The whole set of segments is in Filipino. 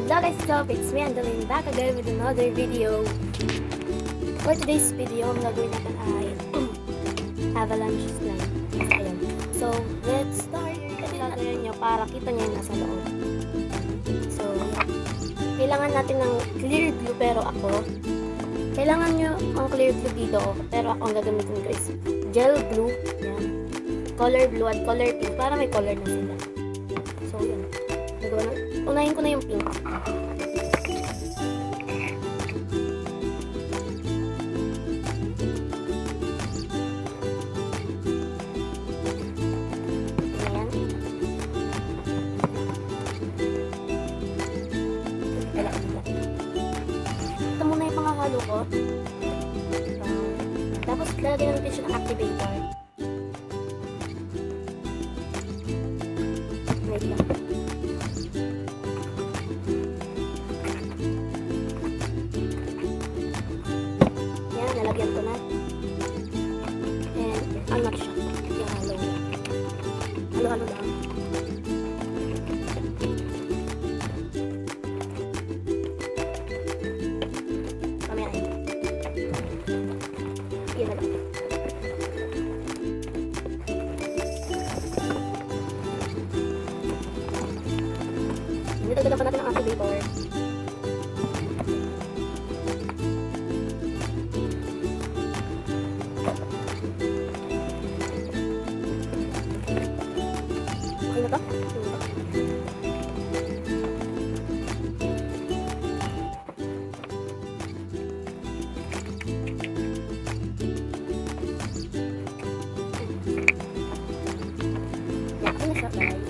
Hello guys, what's up? It's me, Angeline, back again with another video. For today's video, ang gagawin natin ay avalanche slime. Ayan. So, let's start. Ito gagawin nyo para kita nyo yung nasa loob. So, kailangan natin ng clear glue, pero ako, kailangan nyo ang clear glue dito, pero ako ang gagamitin ko is gel glue. Ayan. Color blue at color pink para may color na sila. So, yun. Unahin ko na yung pink. Ayan. Ito muna yung pangahalo ko. Tapos, lalagyan natin siya ng activator. Wait lang. Nalagyan ko na. And, ano siya? Halo. Halo-halo lang. Mamaya yun. Yan na lang. Nitagdagan pa natin ang activator. Ano to? Yan, siya guys.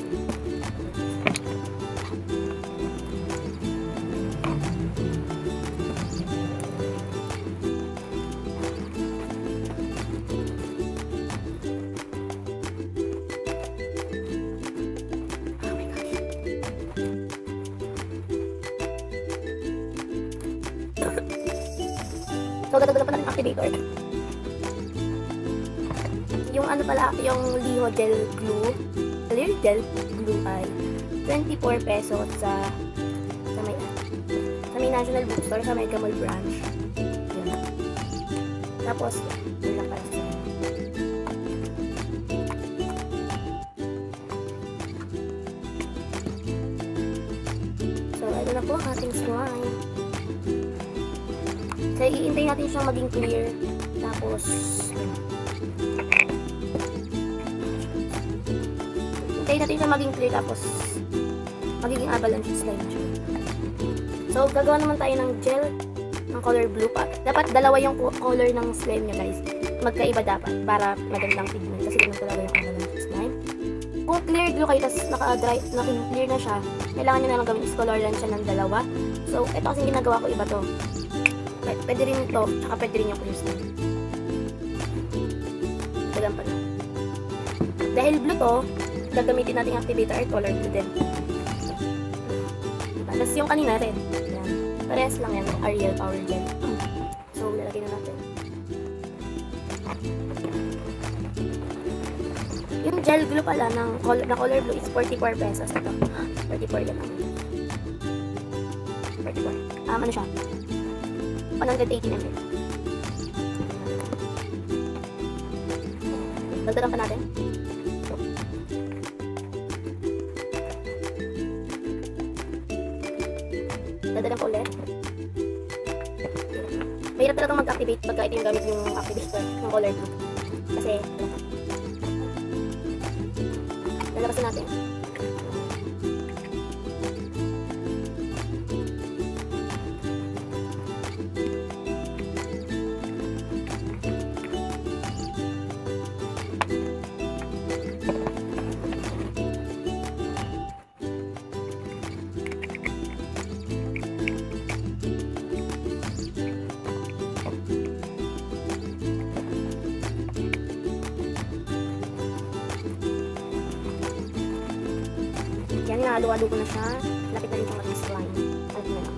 So, dadagdagan pa natin activator. Yung ano pala, yung Liho gel glue, clear gel glue ay 24 pesos sa may National Bookstore, sa Mega Mall branch. Yun. Tapos, yun lang para sa So, ito na po ang ating slime. So, iintayin natin siyang maging clear. Tapos, hintayin natin siyang maging clear. Tapos, magiging avalanche slime siya. So, gagawa naman tayo ng gel ng color blue pa. Dapat dalawa yung color ng slime niya, guys. Magkaiba dapat para magandang pigment. Kasi ganun talaga yung avalanche slime. Kung clear glue kayo, tapos naka-dry, naka-clear na siya, kailangan nyo na lang gawin is coloran siya ng dalawa. So, ito kasi ginagawa ko iba to. Pwede rin ito, tsaka pwede rin yung clear slime. Dagan pa na. Dahil blue to, gagamitin natin yung activator at color blue din. Tapos yung kanina red. Yan. Parehas lang yan, Ariel Power Gel. So, lalagay na natin. Yung gel glue pala na color blue is 44 pesos. Ito. 44 yan lang. 44. Ano siya? 180 ml. Dagdagan pa natin. Dagdagan pa ulit. Mahirap talaga mag-activate pagka ito yung gamit yung activator ng color blue. Kasi, lalabasin natin. Yan, nahalo-halo ko na siya. Lapit na rin siyang maging slime. Alam na lang.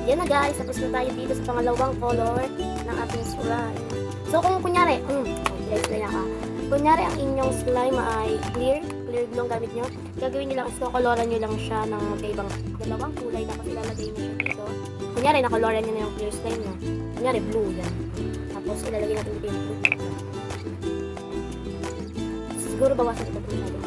yan na guys, tapos na tayo dito sa pangalawang color ng ating slime. So kung kunyari, explain ako. Kunyari ang inyong slime ay clear glue ang gamit nyo, gagawin nyo lang is kukoloran nyo lang siya ng magkaibang dalawang kulay, tapos ilalagay nyo siya dito. Kunyari nakoloran nyo na yung clear slime nyo. Kunyari blue yan. Tapos ilalagay natin dito yung blue. Siguro bawasan ito kung masyado.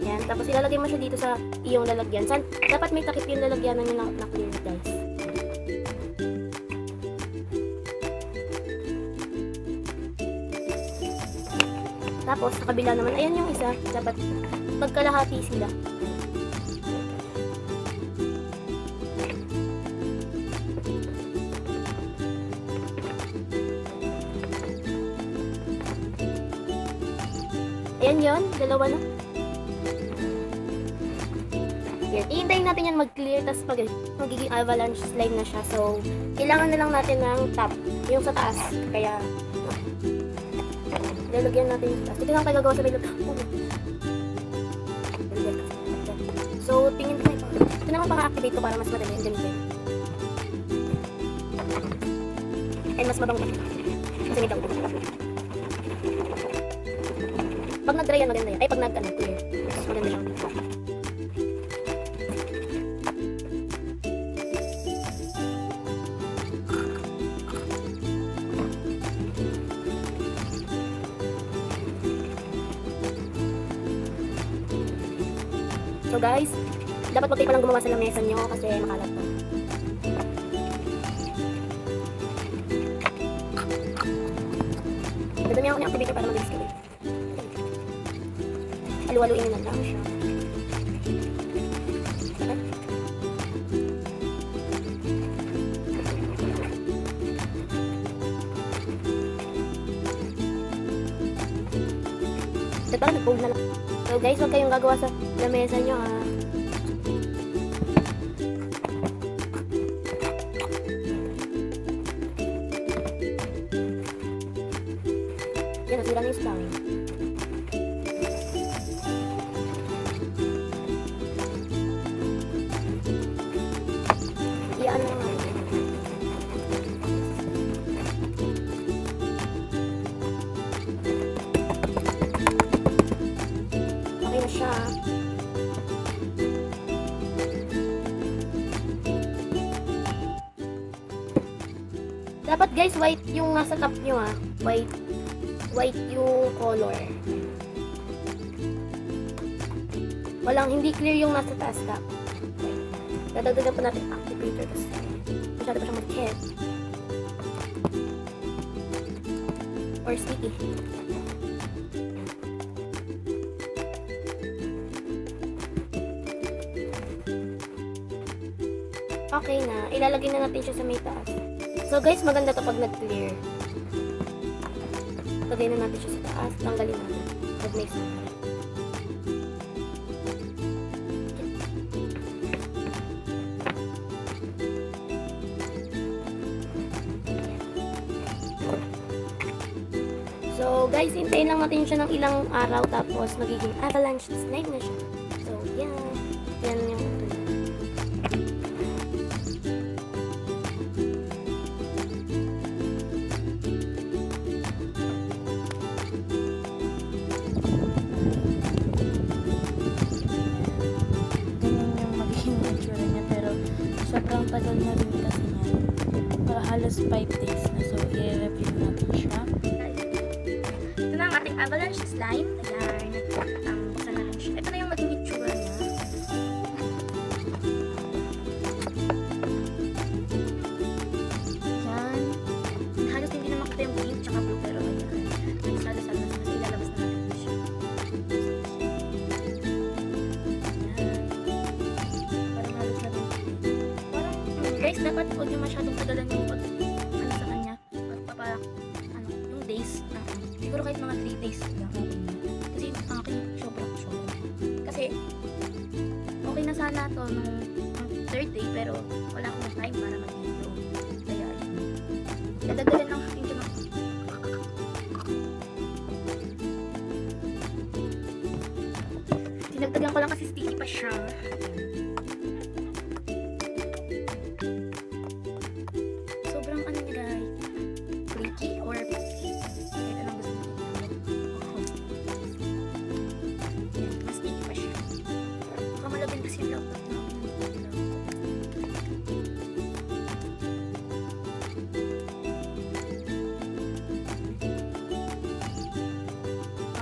Yan. Tapos ilalagay mo siya dito sa iyong lalagyan. Dapat may takip yung lalagyan nyo na clear guys. Tapos sa kabila naman, ayan yung isa. Dapat magkalahati sila. Ayan yun, dalawa na. Yan, iintayin natin yan mag-clear, tapos magiging avalanche slime na siya. So, kailangan na lang natin ng top, yung sa taas. Kaya, lalagyan natin yung taas. Ito lang tayo gagawa sa may loob. So, tingin ko ito. Ito naman pang-activate ko para mas madali yung gamitin. And mas mabango pa. Kasi may daw. Pag nag-dry yan, maganda yan. Ay, pag nag-clear. Mas maganda siyang dito. So guys, dapat pag kayo palang gumawa sa lamesa nyo kasi makalat to. Dadami ako ng activator para mabilis ko. Halu-haluin na lang siya. Ito parang nag-fold na lang. So guys, huwag kayong gagawa sa lamesa nyo ha. Yan, nasira na yung slime. Iyaan na nga. Okay na siya. Dapat guys, white yung nasa top nyo ha. White yung color. Walang, hindi clear yung nasa taas top. Dadagdagan pa natin activator kasi masyado pa siyang mag-hit. Or sticky. Okay na. Ilalagay na natin siya sa may taas. So guys, maganda to pag nag-clear. Lagay na natin siya sa taas. Tanggalin natin. Pag may sama. So guys, hintayin lang natin siya ng ilang araw tapos magiging avalanche slime na siya. So yan. Yan yung sobrang tagal na rin kasi niya. Halos 5 days na. So, i-review natin siya. ito na ang ating avalanche slime. Ayan. Buksan natin siya. Ito na yung maging itsura niya. Ayan. Halos hindi na makita yung pink tsaka blue, pero ayan. Halos kasi ilalabas na natin siya. Guys, dapat huwag nyo masyadong tagalan yung sa kanya. Yung days. Siguro kahit mga 3 days lang. Kasi ang akin sobrang. Kasi, okay na sana to nung 3rd day, pero wala akong time para mag-video. Kaya, dadagdagan lang natin siya. Dinagdagan ko lang kasi sticky pa siya. Sobrang ano niya guys. Flaky or kahit anong gusto niyo. Yan, mas sticky pa siya. Baka malabing kasi yung laptop na.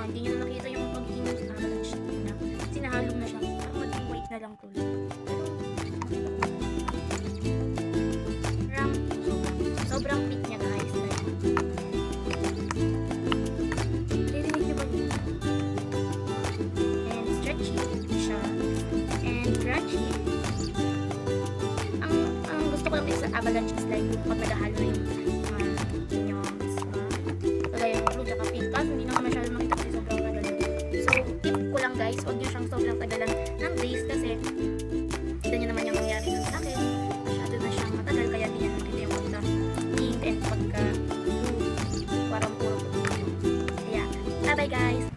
Hindi nyo na nakita yung pagiging avalanche na. Sinahalo na siya. Parang maging white na lang tuloy. Sobrang thick niya guys. Narinig niyo ba niya? And stretchy siya. And crunchy. Ang gusto ko lang dito sa avalanche is like pag naghahalo na yung minions. Kagaya yung blue tsaka pink. Kaso hindi naman masyado makita kasi sobrang tagal. So, tip ko lang guys, huwag nyo siyang sobrang tagalan ng days kasi kita nyo naman yung nangyari dun sa akin. Masyado na siyang matagal kaya hindi yan nakita yung pagka pink and pagka blue. Parang puro. Kaya, bye bye guys!